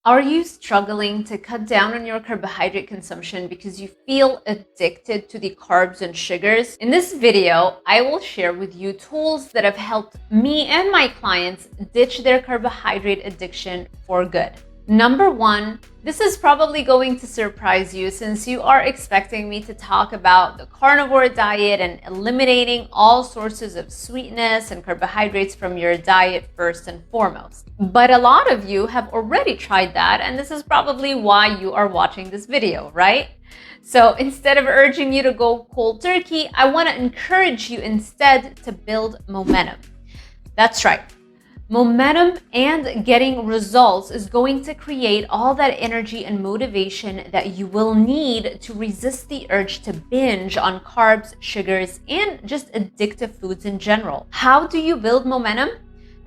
Are you struggling to cut down on your carbohydrate consumption because you feel addicted to the carbs and sugars? In this video, I will share with you tools that have helped me and my clients ditch their carbohydrate addiction for good. Number one, this is probably going to surprise you since you are expecting me to talk about the carnivore diet and eliminating all sources of sweetness and carbohydrates from your diet first and foremost. But a lot of you have already tried that, and this is probably why you are watching this video, right? So instead of urging you to go cold turkey, I want to encourage you instead to build momentum. That's right. Momentum and getting results is going to create all that energy and motivation that you will need to resist the urge to binge on carbs, sugars, and just addictive foods in general. How do you build momentum?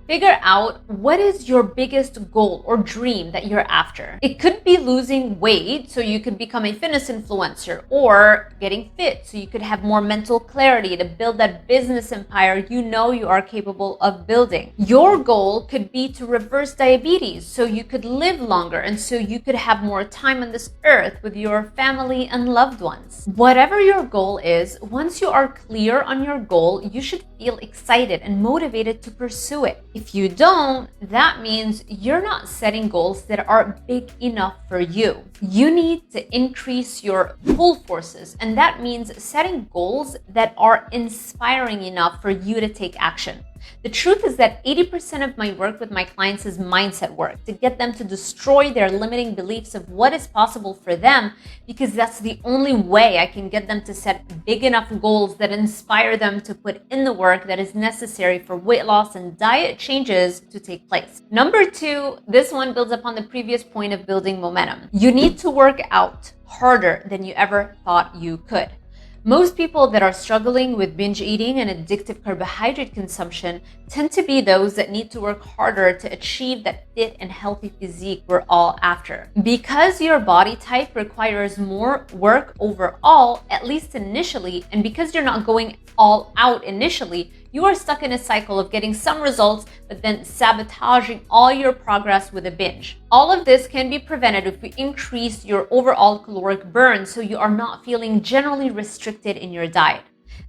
Figure out what is your biggest goal or dream that you're after. It could be losing weight so you could become a fitness influencer, or getting fit so you could have more mental clarity to build that business empire you know you are capable of building. Your goal could be to reverse diabetes so you could live longer and so you could have more time on this earth with your family and loved ones. Whatever your goal is, once you are clear on your goal, you should feel excited and motivated to pursue it. If you don't, that means you're not setting goals that are big enough for you. You need to increase your pull forces, and that means setting goals that are inspiring enough for you to take action. The truth is that 80% of my work with my clients is mindset work to get them to destroy their limiting beliefs of what is possible for them, because that's the only way I can get them to set big enough goals that inspire them to put in the work that is necessary for weight loss and diet changes to take place. Number two, this one builds upon the previous point of building momentum. You need to work out harder than you ever thought you could. Most people that are struggling with binge eating and addictive carbohydrate consumption tend to be those that need to work harder to achieve that fit and healthy physique we're all after. Because your body type requires more work overall, at least initially, and because you're not going all out initially, you are stuck in a cycle of getting some results, but then sabotaging all your progress with a binge. All of this can be prevented if we increase your overall caloric burn so you are not feeling generally restricted in your diet.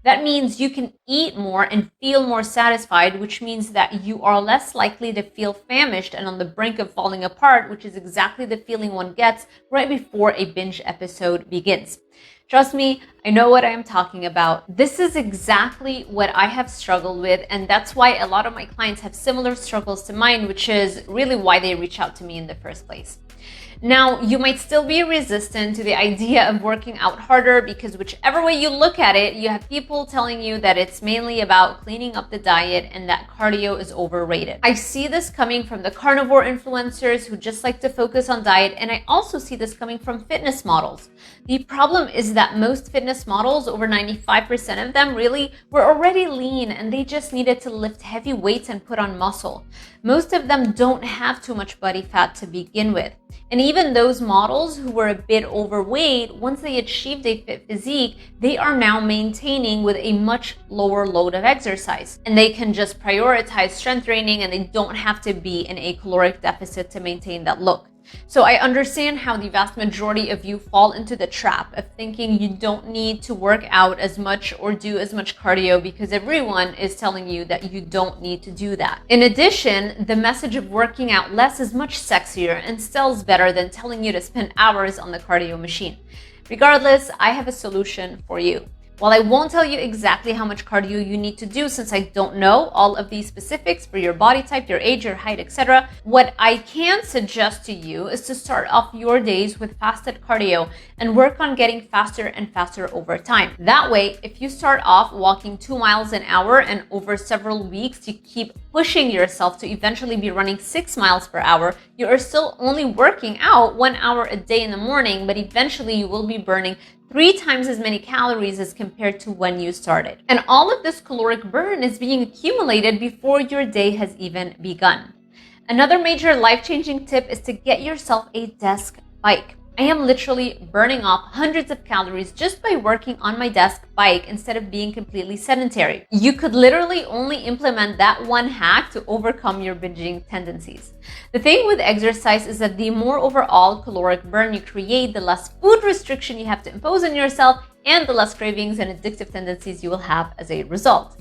That means you can eat more and feel more satisfied, which means that you are less likely to feel famished and on the brink of falling apart, which is exactly the feeling one gets right before a binge episode begins. Trust me, I know what I am talking about. This is exactly what I have struggled with, and that's why a lot of my clients have similar struggles to mine, which is really why they reach out to me in the first place. Now, you might still be resistant to the idea of working out harder because whichever way you look at it, you have people telling you that it's mainly about cleaning up the diet and that cardio is overrated. I see this coming from the carnivore influencers who just like to focus on diet, and I also see this coming from fitness models. The problem is that most fitness models, over 95% of them really, were already lean and they just needed to lift heavy weights and put on muscle. Most of them don't have too much body fat to begin with. And even those models who were a bit overweight, once they achieved a fit physique, they are now maintaining with a much lower load of exercise. And they can just prioritize strength training and they don't have to be in a caloric deficit to maintain that look. So I understand how the vast majority of you fall into the trap of thinking you don't need to work out as much or do as much cardio because everyone is telling you that you don't need to do that. In addition, the message of working out less is much sexier and sells better than telling you to spend hours on the cardio machine. Regardless, I have a solution for you. While I won't tell you exactly how much cardio you need to do since I don't know all of these specifics for your body type, your age, your height, etc., what I can suggest to you is to start off your days with fasted cardio and work on getting faster and faster over time. That way, if you start off walking 2 miles an hour and over several weeks you keep pushing yourself to eventually be running 6 miles per hour, you are still only working out 1 hour a day in the morning, but eventually you will be burning 3 times as many calories as compared to when you started. And all of this caloric burn is being accumulated before your day has even begun. Another major life-changing tip is to get yourself a desk bike. I am literally burning off hundreds of calories just by working on my desk bike instead of being completely sedentary. You could literally only implement that one hack to overcome your binging tendencies. The thing with exercise is that the more overall caloric burn you create, the less food restriction you have to impose on yourself, and the less cravings and addictive tendencies you will have as a result.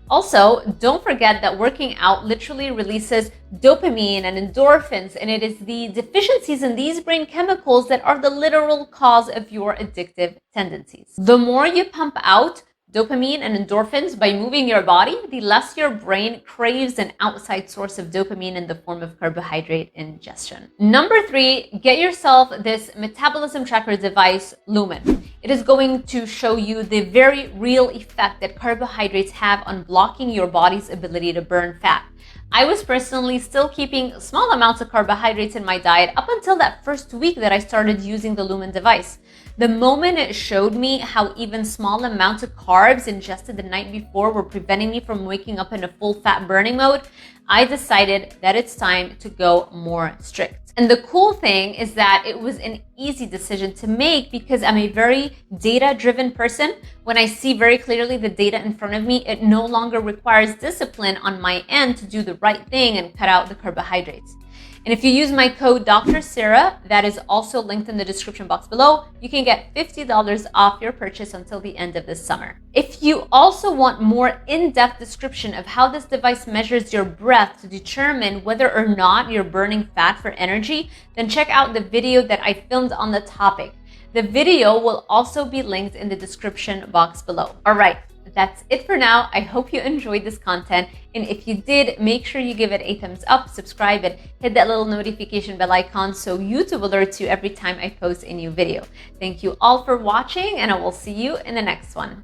Also, don't forget that working out literally releases dopamine and endorphins, and it is the deficiencies in these brain chemicals that are the literal cause of your addictive tendencies. The more you pump out dopamine and endorphins by moving your body, the less your brain craves an outside source of dopamine in the form of carbohydrate ingestion. Number 3, get yourself this metabolism tracker device, LUMEN. It is going to show you the very real effect that carbohydrates have on blocking your body's ability to burn fat. I was personally still keeping small amounts of carbohydrates in my diet up until that first week that I started using the LUMEN device. The moment it showed me how even small amounts of carbs ingested the night before were preventing me from waking up in a full fat burning mode, I decided that it's time to go more strict. And the cool thing is that it was an easy decision to make because I'm a very data-driven person. When I see very clearly the data in front of me, it no longer requires discipline on my end to do the right thing and cut out the carbohydrates. And if you use my code Dr. Sarah, that is also linked in the description box below, you can get $50 off your purchase until the end of this summer. If you also want more in-depth description of how this device measures your breath to determine whether or not you're burning fat for energy, then check out the video that I filmed on the topic. The video will also be linked in the description box below. All right. That's it for now. I hope you enjoyed this content. And if you did, make sure you give it a thumbs up, subscribe, and hit that little notification bell icon so YouTube alerts you every time I post a new video. Thank you all for watching, and I will see you in the next one.